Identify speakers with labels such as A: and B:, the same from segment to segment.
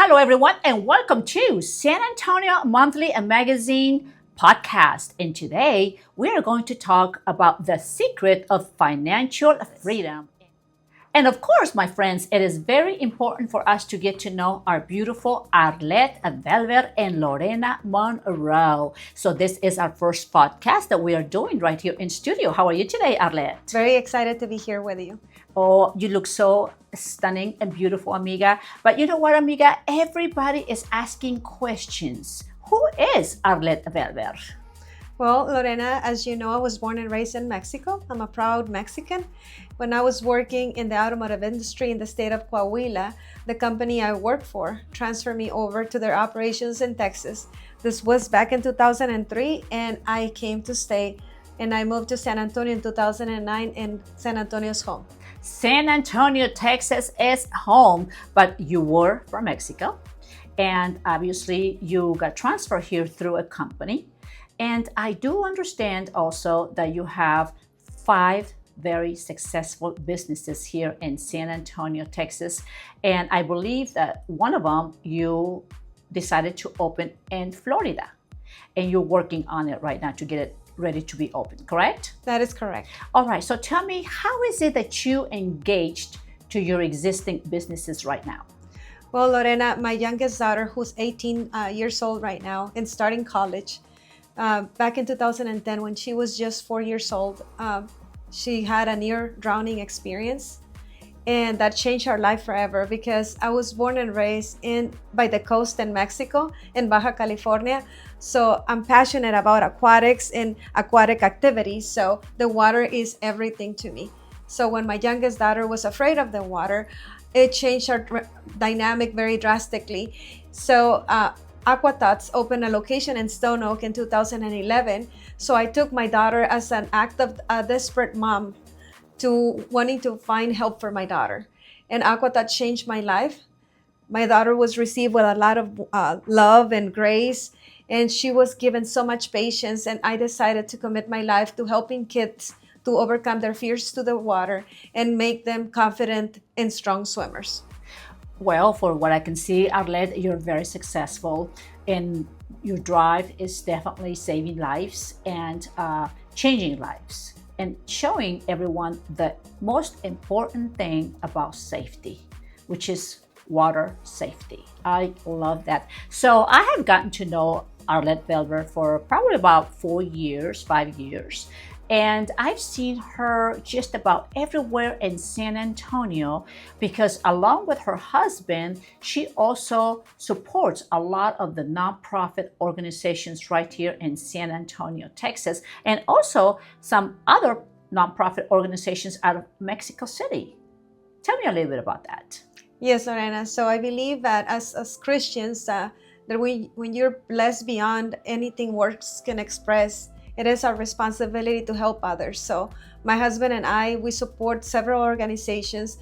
A: Hello, everyone, and welcome to San Antonio Monthly Magazine podcast. And today we are going to talk about the secret of financial freedom. And of course, my friends, it is very important for us to get to know our beautiful Arlette Belver and Lorena Monroe. So this is our first podcast that we are doing right here in studio. How are you today, Arlette?
B: Very excited to be here with you.
A: Oh, you look so stunning and beautiful, amiga. But you know what, amiga? Everybody is asking questions. Who is Arlette Belver?
B: Well, Lorena, as you know, I was born and raised in Mexico. I'm a proud Mexican. When I was working in the automotive industry in the state of Coahuila, the company I worked for transferred me over to their operations in Texas. This was back in 2003, and I came to stay, and I moved to San Antonio in 2009, and San Antonio's home.
A: San Antonio, Texas is home, but you were from Mexico. And obviously, you got transferred here through a company. And I do understand also that you have 5 very successful businesses here in San Antonio, Texas. And I believe that one of them you decided to open in Florida. And you're working on it right now to get it ready to be open, correct?
B: That is correct.
A: All right, so tell me, how is it that you engaged to your existing businesses right now?
B: Well, Lorena, my youngest daughter, who's 18 years old right now and starting college, back in 2010, when she was just 4 years old, she had a near drowning experience, and that changed her life forever because I was born and raised by the coast in Mexico, in Baja California. So I'm passionate about aquatics and aquatic activities. So the water is everything to me. So when my youngest daughter was afraid of the water, it changed our dynamic very drastically. So Aquatots opened a location in Stone Oak in 2011. So I took my daughter as an act of a desperate mom to wanting to find help for my daughter. And Aquatot changed my life. My daughter was received with a lot of love and grace, and she was given so much patience. And I decided to commit my life to helping kids to overcome their fears to the water and make them confident and strong swimmers.
A: Well, for what I can see, Arlette, you're very successful, and your drive is definitely saving lives and changing lives and showing everyone the most important thing about safety, which is water safety. I love that. So I have gotten to know Arlette Belver for probably about 4 years, 5 years. And I've seen her just about everywhere in San Antonio because along with her husband, she also supports a lot of the nonprofit organizations right here in San Antonio, Texas, and also some other nonprofit organizations out of Mexico City. Tell me a little bit about that.
B: Yes, Lorena. So I believe that as Christians, that when you're blessed beyond anything words can express, it is our responsibility to help others. So my husband and I, we support several organizations.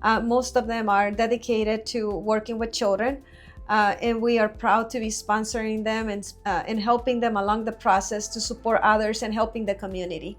B: Most of them are dedicated to working with children. And we are proud to be sponsoring them and helping them along the process to support others and helping the community.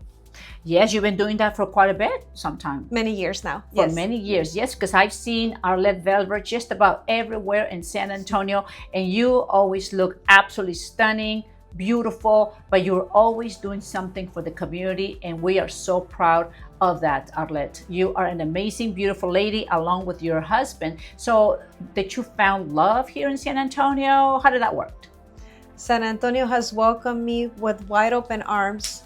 A: Yes, you've been doing that for quite a bit, sometime.
B: Many years now.
A: For
B: Yes.
A: many years, yes, because I've seen Arlette Belver just about everywhere in San Antonio, and you always look absolutely stunning, beautiful, but you're always doing something for the community, and we are so proud of that, Arlette. You are an amazing, beautiful lady along with your husband. So that you found love here in San Antonio, how did that work?
B: San Antonio has welcomed me with wide open arms.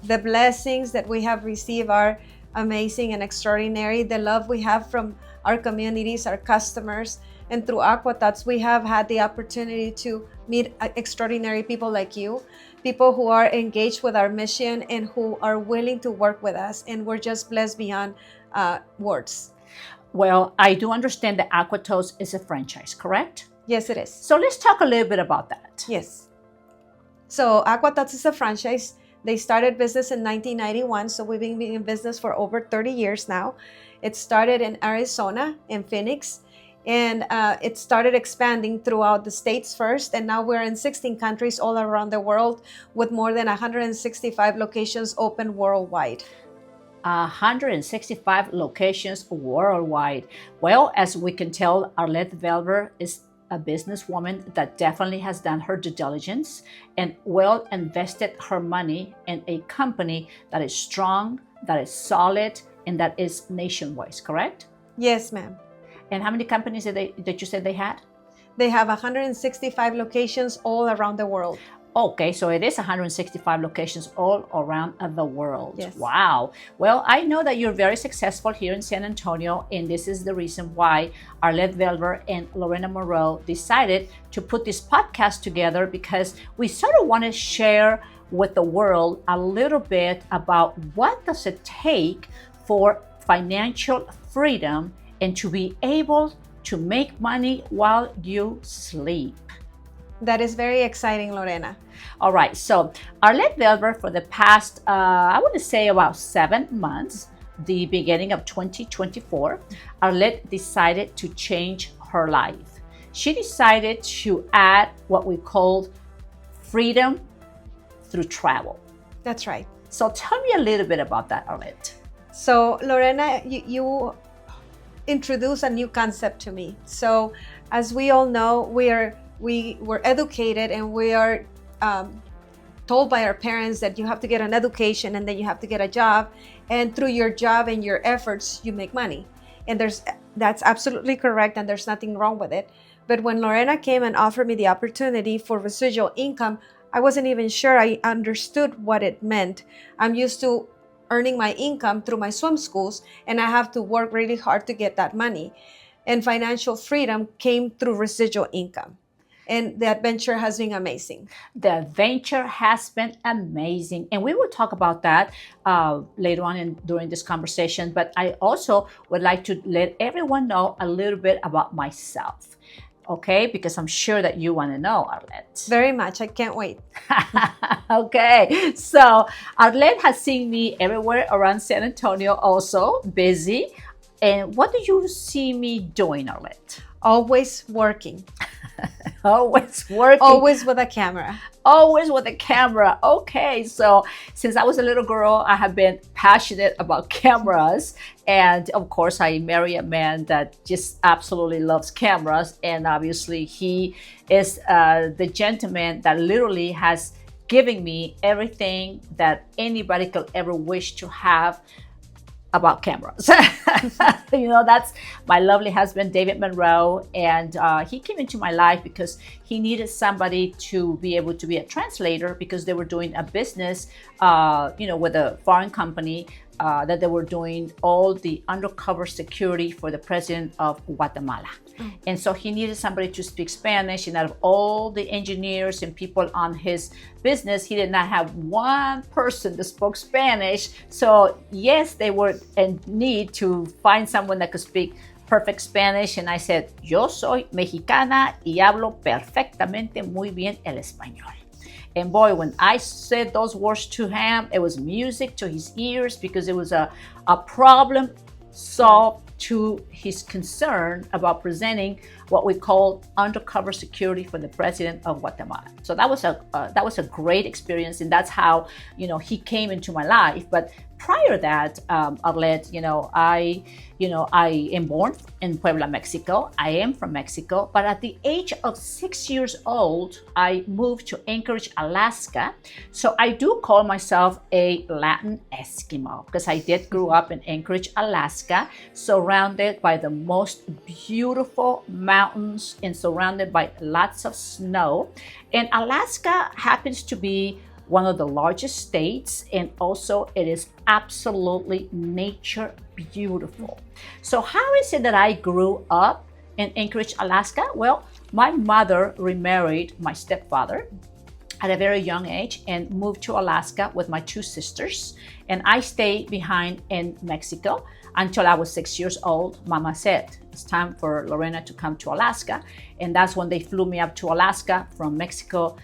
B: The blessings that we have received are amazing and extraordinary. The love we have from our communities, our customers, and through Aquatots, we have had the opportunity to meet extraordinary people like you, people who are engaged with our mission and who are willing to work with us. And we're just blessed beyond words.
A: Well, I do understand that Aquatots is a franchise, correct?
B: Yes, it is.
A: So let's talk a little bit about that.
B: Yes. So Aquatots is a franchise. They started business in 1991, so we've been in business for over 30 years now. It started in Arizona, in Phoenix, and it started expanding throughout the states first, and now we're in 16 countries all around the world with more than 165 locations open worldwide.
A: 165 locations worldwide. Well, as we can tell, Arlette Belver is a businesswoman that definitely has done her due diligence and well invested her money in a company that is strong, that is solid, and that is nationwide, correct?
B: Yes, ma'am.
A: And how many companies that you said they had?
B: They have 165 locations all around the world.
A: Okay, so it is 165 locations all around the world.
B: Yes.
A: Wow. Well, I know that you're very successful here in San Antonio, and this is the reason why Arlette Belver and Lorena Monroe decided to put this podcast together, because we sort of want to share with the world a little bit about what does it take for financial freedom and to be able to make money while you sleep.
B: That is very exciting, Lorena.
A: All right, so Arlette Belver, for the past, I want to say about 7 months, the beginning of 2024, Arlette decided to change her life. She decided to add what we call freedom through travel.
B: That's right.
A: So tell me a little bit about that, Arlette.
B: So, Lorena, you introduced a new concept to me. So, as we all know, we were educated and we are told by our parents that you have to get an education and then you have to get a job, and through your job and your efforts you make money, and that's absolutely correct, and there's nothing wrong with it. But when Lorena came and offered me the opportunity for residual income, I wasn't even sure I understood what it meant. I'm used to earning my income through my swim schools, and I have to work really hard to get that money, and financial freedom came through residual income. And the adventure has been amazing.
A: The adventure has been amazing. And we will talk about that later on during this conversation. But I also would like to let everyone know a little bit about myself. Okay? Because I'm sure that you want to know, Arlette.
B: Very much. I can't wait.
A: Okay. So Arlette has seen me everywhere around San Antonio also, busy. And what do you see me doing, Arlette?
B: Always working.
A: Always working.
B: Always with a camera.
A: Always with a camera. Okay, so since I was a little girl, I have been passionate about cameras. And of course, I marry a man that just absolutely loves cameras. And obviously, he is the gentleman that literally has given me everything that anybody could ever wish to have about cameras. You know, that's my lovely husband, David Monroe. And he came into my life because he needed somebody to be able to be a translator, because they were doing a business, with a foreign company that they were doing all the undercover security for the president of Guatemala. And so he needed somebody to speak Spanish, and out of all the engineers and people on his business, he did not have one person that spoke Spanish. So yes, they were in need to find someone that could speak perfect Spanish. And I said, yo soy mexicana y hablo perfectamente muy bien el español. And boy, when I said those words to him, it was music to his ears, because it was a problem solved to his concern about presenting what we call undercover security for the president of Guatemala. So that was a great experience, and that's how he came into my life. But prior to that, Arlette, I am born in Puebla, Mexico. I am from Mexico, but at the age of 6 years old, I moved to Anchorage, Alaska. So I do call myself a Latin Eskimo, because I did grow up in Anchorage, Alaska, surrounded by the most beautiful mountains and surrounded by lots of snow. And Alaska happens to be one of the largest states, and also it is absolutely nature beautiful. So how is it that I grew up in Anchorage, Alaska? Well, my mother remarried my stepfather at a very young age and moved to Alaska with my 2 sisters. And I stayed behind in Mexico until I was 6 years old. Mama said, it's time for Lorena to come to Alaska. And that's when they flew me up to Alaska from Mexico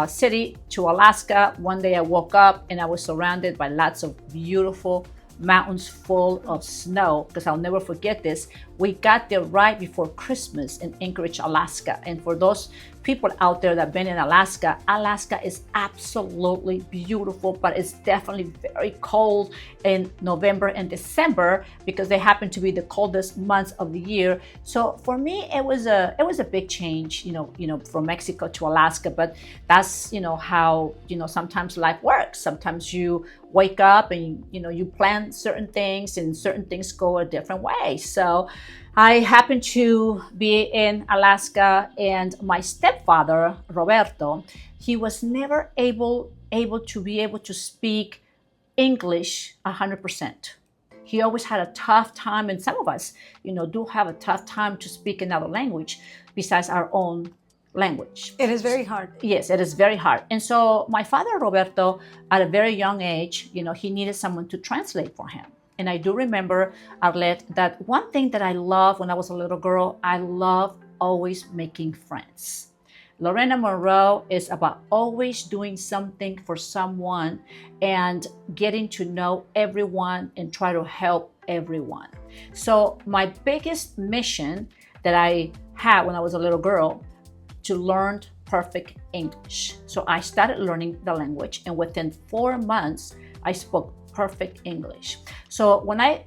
A: City to Alaska. One day I woke up and I was surrounded by lots of beautiful mountains full of snow, because I'll never forget this. We got there right before Christmas in Anchorage, Alaska. And for those people out there that have been in Alaska, Alaska is absolutely beautiful, but it's definitely very cold in November and December because they happen to be the coldest months of the year. So for me, it was a big change, from Mexico to Alaska. But that's how sometimes life works. Sometimes you wake up and you plan certain things, and certain things go a different way. So I happened to be in Alaska, and my stepfather, Roberto, he was never able to speak English 100%. He always had a tough time, and some of us, do have a tough time to speak another language besides our own language.
B: It is very hard.
A: Yes, it is very hard. And so my father, Roberto, at a very young age, he needed someone to translate for him. And I do remember, Arlette, that one thing that I loved when I was a little girl, I loved always making friends. Lorena Monroe is about always doing something for someone and getting to know everyone and try to help everyone. So my biggest mission that I had when I was a little girl, to learn perfect English. So I started learning the language, and within 4 months, I spoke perfect English. So when I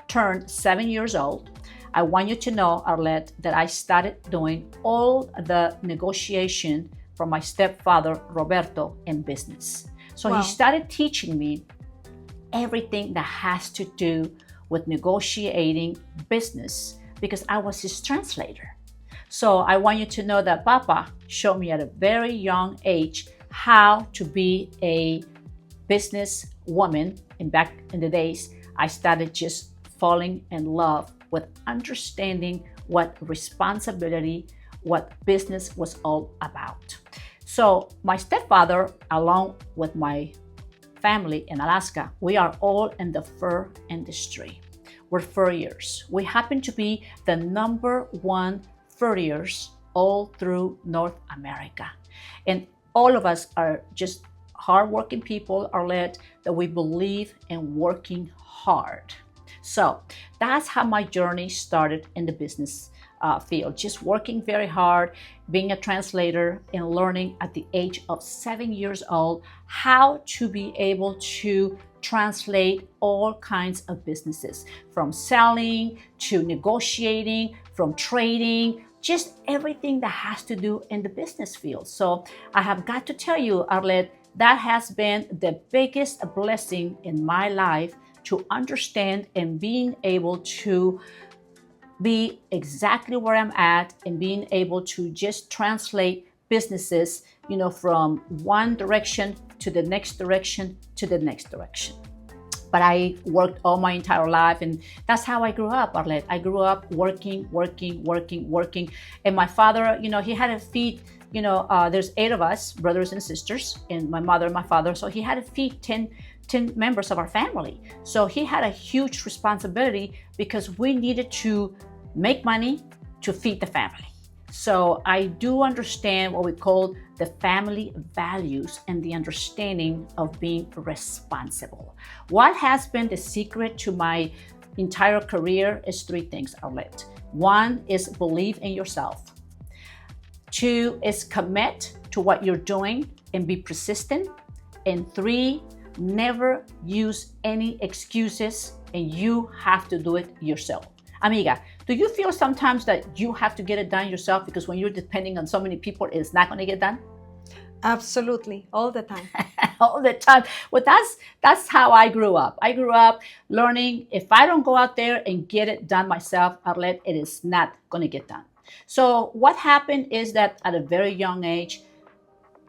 A: turned 7 years old, I want you to know, Arlette, that I started doing all the negotiation for my stepfather, Roberto, in business. So
B: Wow.
A: He started teaching me everything that has to do with negotiating business because I was his translator. So I want you to know that Papa showed me at a very young age how to be a business woman. And back in the days, I started just falling in love with understanding what responsibility, what business was all about. So my stepfather, along with my family in Alaska, we are all in the fur industry. We're furriers. We happen to be the #1 furriers all through North America. And all of us are just hardworking people, Arlette, that we believe in working hard. So that's how my journey started in the business field, just working very hard, being a translator, and learning at the age of 7 years old how to be able to translate all kinds of businesses, from selling to negotiating, from trading, just everything that has to do in the business field. So I have got to tell you, Arlette, that has been the biggest blessing in my life, to understand and being able to be exactly where I'm at and being able to just translate businesses, from one direction to the next direction to the next direction. But I worked all my entire life, and that's how I grew up, Arlette. I grew up working. And my father, he had to feed, there's 8 of us, brothers and sisters, and my mother and my father. So he had to feed 10 members of our family. So he had a huge responsibility because we needed to make money to feed the family. So I do understand what we call the family values and the understanding of being responsible. What has been the secret to my entire career is 3 things, Arlette. 1 is believe in yourself. 2 is commit to what you're doing and be persistent. And 3, never use any excuses, and you have to do it yourself. Amiga, do you feel sometimes that you have to get it done yourself because when you're depending on so many people, it's not going to get done?
B: Absolutely, all the time.
A: All the time. Well, that's how I grew up. I grew up learning, if I don't go out there and get it done myself, Arlette, it is not going to get done. So what happened is that at a very young age,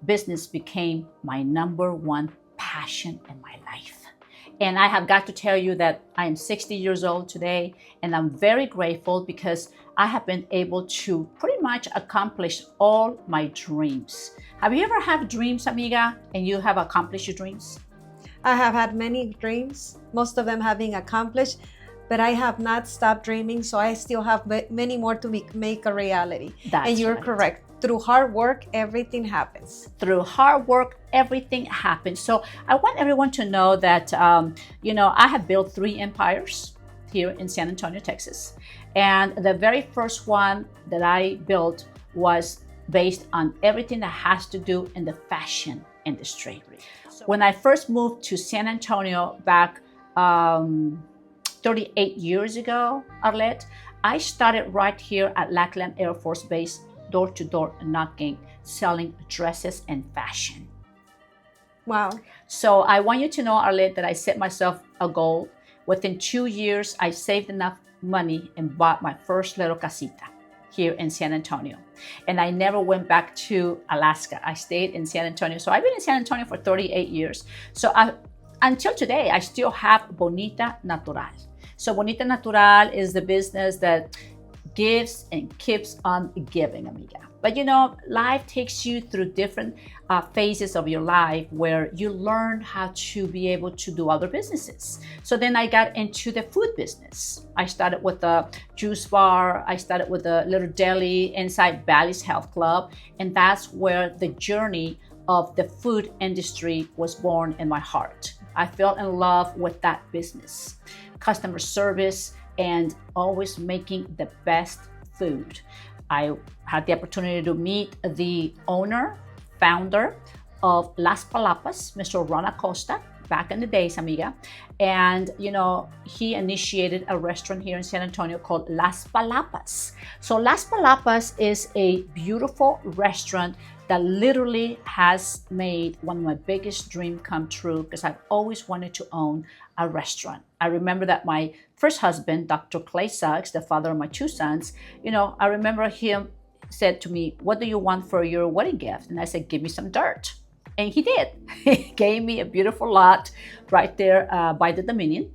A: business became my #1 passion in my life. And I have got to tell you that I am 60 years old today, and I'm very grateful because I have been able to pretty much accomplish all my dreams. Have you ever had dreams, amiga, and you have accomplished your dreams?
B: I have had many dreams, most of them have been accomplished, but I have not stopped dreaming, so I still have many more to make a reality. And you're
A: right.
B: correct. Through hard work, everything happens.
A: Through hard work, everything happens. So I want everyone to know that, I have built 3 empires here in San Antonio, Texas. And the very first one that I built was based on everything that has to do in the fashion industry. When I first moved to San Antonio back 38 years ago, Arlette, I started right here at Lackland Air Force Base, door-to-door knocking, selling dresses and fashion.
B: Wow.
A: So I want you to know, Arlette, that I set myself a goal. Within 2 years, I saved enough money and bought my first little casita here in San Antonio. And I never went back to Alaska. I stayed in San Antonio. So I've been in San Antonio for 38 years. So until today, I still have Bonita Natural. So Bonita Natural is the business that gives and keeps on giving, amiga. But you know, life takes you through different phases of your life where you learn how to be able to do other businesses. So then I got into the food business. I started with a juice bar. I started with a little deli inside Bally's Health Club. And that's where the journey of the food industry was born in my heart. I fell in love with that business, customer service, and always making the best food. I had the opportunity to meet the owner, founder of Las Palapas, Mr. Ron Acosta, back in the days, amiga. And, you know, he initiated a restaurant here in San Antonio called Las Palapas. So Las Palapas is a beautiful restaurant that literally has made one of my biggest dreams come true, because I've always wanted to own a restaurant. I remember that my first husband, Dr. Clay Suggs, the father of my two sons, you know, I remember him said to me, "What do you want for your wedding gift?" And I said, "Give me some dirt." And he did. He gave me a beautiful lot right there by the Dominion.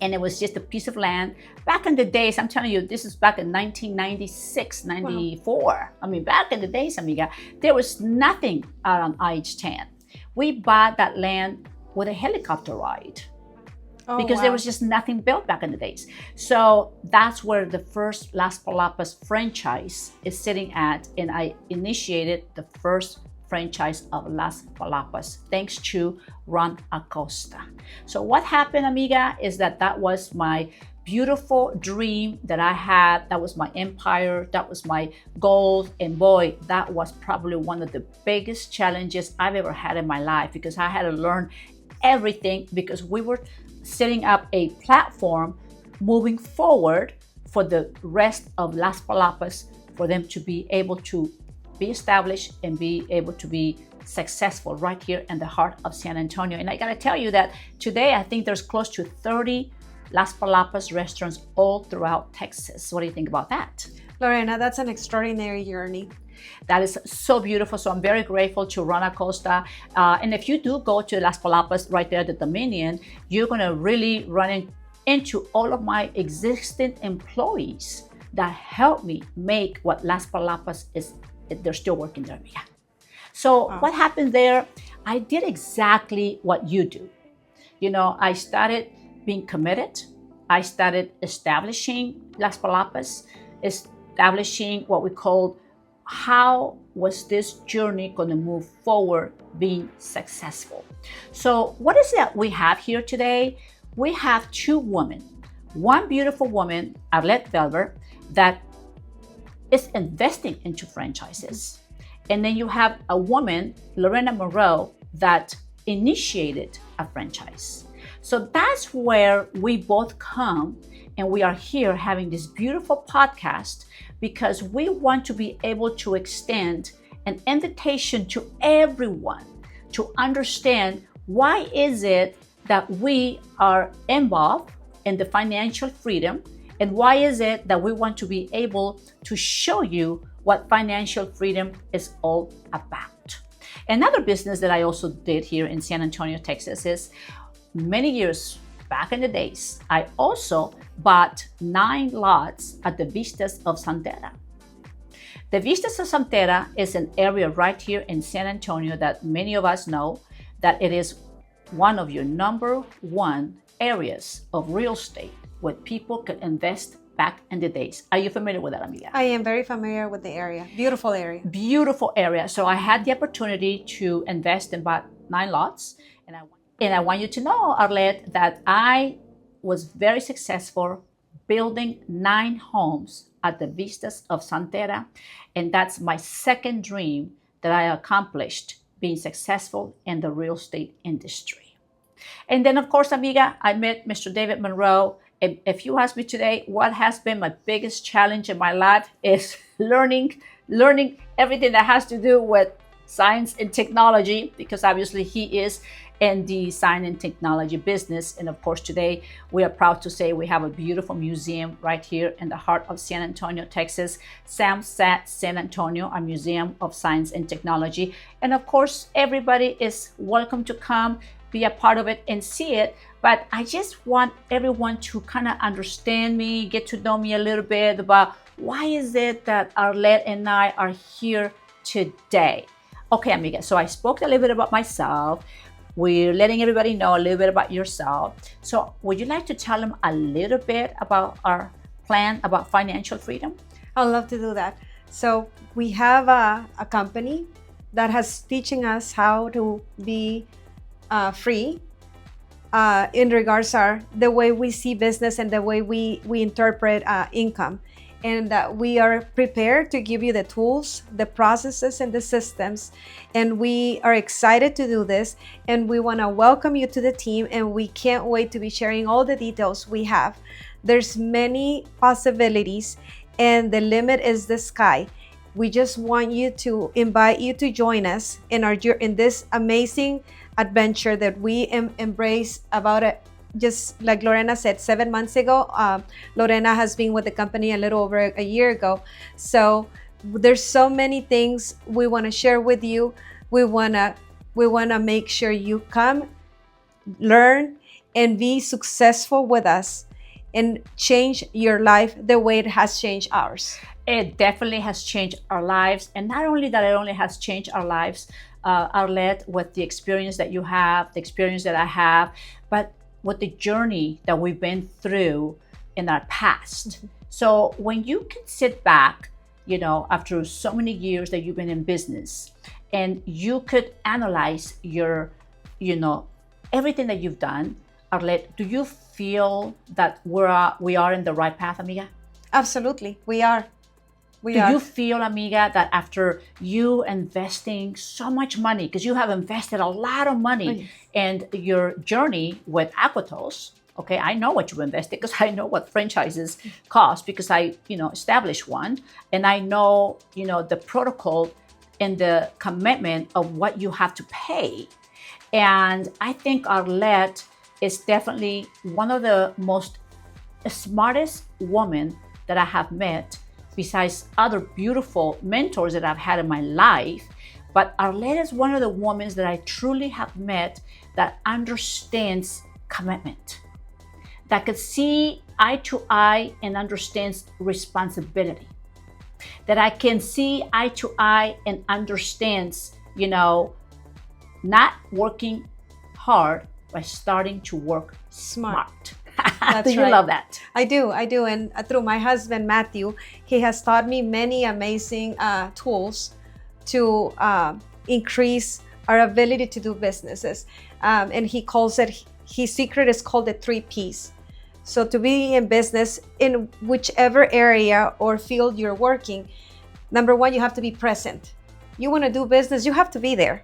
A: And it was just a piece of land. Back in the days, I'm telling you, this is back in 1996, 94. Wow. I mean, back in the days, amiga, there was nothing out on IH-10. We bought that land with a helicopter ride. Oh, because there was just nothing built back in the days. So that's where the first Las Palapas franchise is sitting at. And I initiated the first franchise of Las Palapas, thanks to Ron Acosta. So what happened, amiga, is that was my beautiful dream that I had. That was my empire. That was my goal. And boy, that was probably one of the biggest challenges I've ever had in my life, because I had to learn everything, because we were setting up a platform moving forward for the rest of Las Palapas, for them to be able to be established and be able to be successful right here in the heart of San Antonio. And I gotta tell you that today I think there's close to 30 Las Palapas restaurants all throughout Texas. What do you think about that?
B: Lorena, that's an extraordinary journey.
A: That is so beautiful. So I'm very grateful to Ron Acosta. And if you do go to Las Palapas right there at the Dominion, you're gonna really run into all of my existing employees that helped me make what Las Palapas is. They're still working there. Yeah. So what happened there? I did exactly what you do. You know, I started being committed. I started establishing Las Palapas, establishing what we call how was this journey going to move forward, being successful. So what is it that we have here today? We have two women. One beautiful woman, Arlette Belver, that is investing into franchises. And then you have a woman, Lorena Monroe, that initiated a franchise. So that's where we both come, and we are here having this beautiful podcast because we want to be able to extend an invitation to everyone to understand why is it that we are involved in the financial freedom, and why is it that we want to be able to show you what financial freedom is all about. Another business that I also did here in San Antonio, Texas is many years back in the days, I also bought 9 lots at the Vistas of Santera. The Vistas of Santera is an area right here in San Antonio that many of us know that it is one of your number one areas of real estate where people could invest back in the days. Are you familiar with that, amiga?
B: I am very familiar with the area. Beautiful area.
A: Beautiful area. So I had the opportunity to invest in about 9 lots. And I want you to know, Arlette, that I was very successful building 9 homes at the Vistas of Santerre. And that's my second dream that I accomplished, being successful in the real estate industry. And then, of course, amiga, I met Mr. David Monroe. And if you ask me today, what has been my biggest challenge in my life is learning everything that has to do with science and technology, because obviously he is in the science and technology business. And of course, today we are proud to say we have a beautiful museum right here in the heart of San Antonio, Texas, SAMSAT San Antonio, a museum of science and technology. And of course, everybody is welcome to come, be a part of it and see it. But I just want everyone to kind of understand me, get to know me a little bit about why is it that Arlette and I are here today. Okay, amiga, so I spoke a little bit about myself. We're letting everybody know a little bit about yourself. So would you like to tell them a little bit about our plan about financial freedom?
B: I'd love to do that. So we have a company that has teaching us how to be free in regards to the way we see business and the way we interpret income. And we are prepared to give you the tools, the processes, and the systems. And we are excited to do this. And we want to welcome you to the team. And we can't wait to be sharing all the details we have. There's many possibilities, and the limit is the sky. We just want you to invite you to join us in this amazing adventure that we embrace about it. Just like Lorena said, 7 months ago, Lorena has been with the company a little over a year ago. So there's so many things we want to share with you. We wanna make sure you come, learn, and be successful with us and change your life the way it has changed ours.
A: It definitely has changed our lives. And not only that, it only has changed our lives, Arlette, with the experience that you have, the experience that I have, but with the journey that we've been through in our past. So when you can sit back, after so many years that you've been in business, and you could analyze your, everything that you've done, Arlette, do you feel that we are in the right path, amiga?
B: Absolutely, we are.
A: Do you feel, amiga, that after you investing so much money, because you have invested a lot of money in your journey with Aquatos, okay, I know what you invested because I know what franchises cost because I, established one, and I know, the protocol and the commitment of what you have to pay. And I think Arlette is definitely one of the most smartest women that I have met, besides other beautiful mentors that I've had in my life. But Arlette is one of the women that I truly have met that understands commitment, that could see eye to eye and understands responsibility, that I can see eye to eye and understands, not working hard, but starting to work smart. Do you love that?
B: I do. And through my husband, Matthew, he has taught me many amazing tools to increase our ability to do businesses. And he calls it, his secret is called the 3 Ps. So to be in business in whichever area or field you're working, number 1, you have to be present. You want to do business, you have to be there.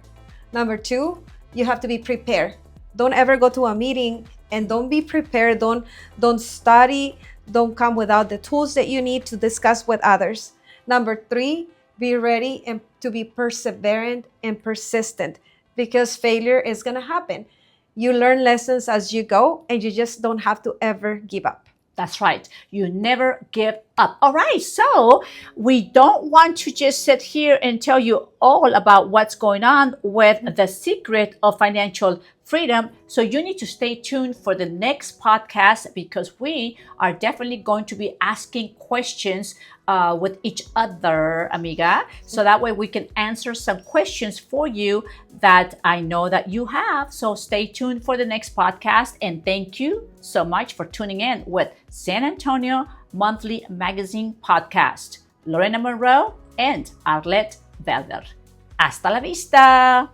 B: Number 2, you have to be prepared. Don't ever go to a meeting and don't be prepared. Don't study. Don't come without the tools that you need to discuss with others. Number 3, be ready and to be perseverant and persistent, because failure is going to happen. You learn lessons as you go, and you just don't have to ever give up.
A: That's right. You never give up. All right. So we don't want to just sit here and tell you all about what's going on with the secret of financial freedom. So you need to stay tuned for the next podcast, because we are definitely going to be asking questions with each other, amiga. So that way we can answer some questions for you that I know that you have. So stay tuned for the next podcast. And thank you so much for tuning in with San Antonio Monthly Magazine Podcast. Lorena Monroe and Arlette Belver. Hasta la vista.